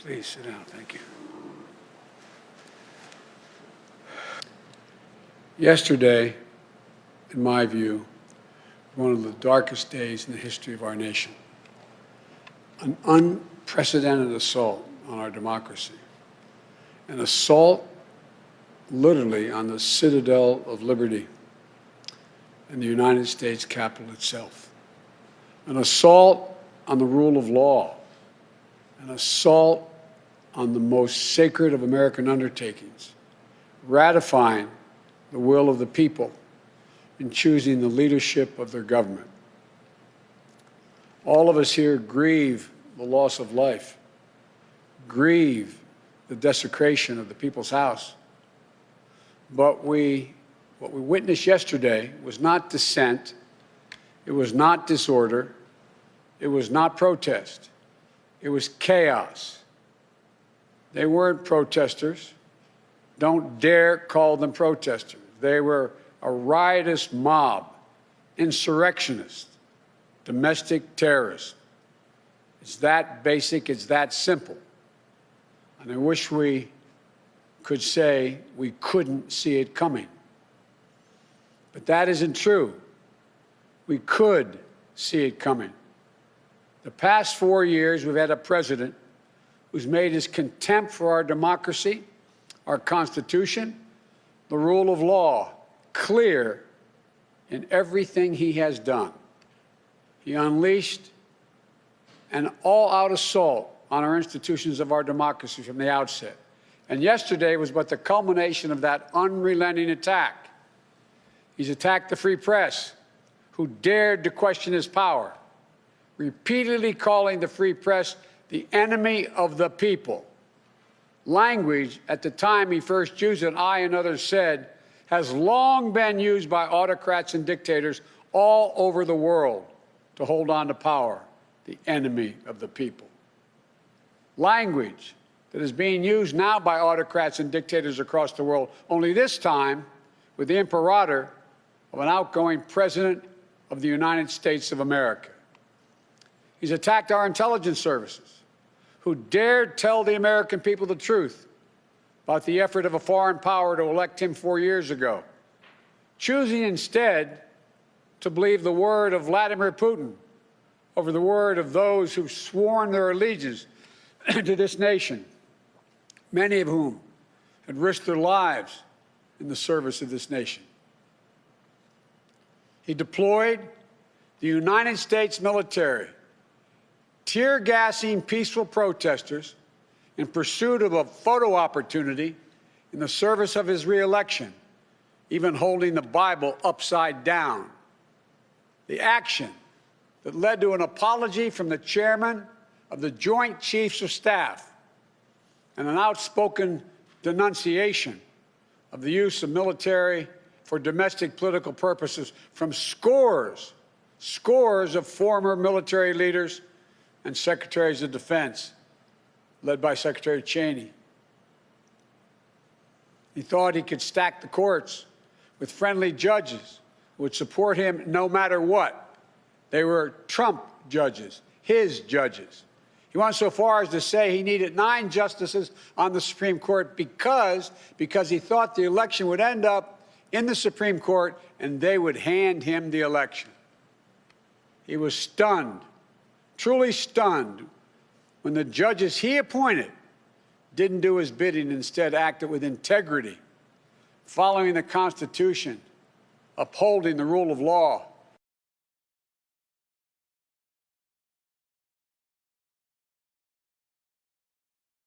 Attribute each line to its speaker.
Speaker 1: Please sit down. Thank you. Yesterday, in my view, one of the darkest days in the history of our nation. An unprecedented assault on our democracy. An assault literally on the citadel of liberty in the United States Capitol itself. An assault on the rule of law. An assault on the most sacred of American undertakings, ratifying the will of the people in choosing the leadership of their government. All of us here grieve the loss of life, grieve the desecration of the people's house. But what we witnessed yesterday was not dissent, it was not disorder, it was not protest, it was chaos. They weren't protesters. Don't dare call them protesters. They were a riotous mob, insurrectionists, domestic terrorists. It's that basic, it's that simple. And I wish we could say we couldn't see it coming. But that isn't true. We could see it coming. The past 4 years, we've had a president who's made his contempt for our democracy, our Constitution, the rule of law clear in everything he has done. He unleashed an all-out assault on our institutions of our democracy from the outset. And yesterday was but the culmination of that unrelenting attack. He's attacked the free press, who dared to question his power, repeatedly calling the free press the enemy of the people. Language, at the time he first used it, I and others said, has long been used by autocrats and dictators all over the world to hold on to power, the enemy of the people. Language that is being used now by autocrats and dictators across the world, only this time with the imperator of an outgoing president of the United States of America. He's attacked our intelligence services, who dared tell the American people the truth about the effort of a foreign power to elect him 4 years ago, choosing instead to believe the word of Vladimir Putin over the word of those who've sworn their allegiance to this nation, many of whom had risked their lives in the service of this nation. He deployed the United States military, tear-gassing peaceful protesters in pursuit of a photo opportunity in the service of his re-election, even holding the Bible upside down. The action that led to an apology from the chairman of the Joint Chiefs of Staff and an outspoken denunciation of the use of military for domestic political purposes from scores of former military leaders and secretaries of defense, led by Secretary Cheney. He thought he could stack the courts with friendly judges who would support him no matter what. They were Trump judges, his judges. He went so far as to say he needed 9 justices on the Supreme Court because he thought the election would end up in the Supreme Court and they would hand him the election. He was stunned, truly stunned, when the judges he appointed didn't do his bidding, instead acted with integrity, following the Constitution, upholding the rule of law,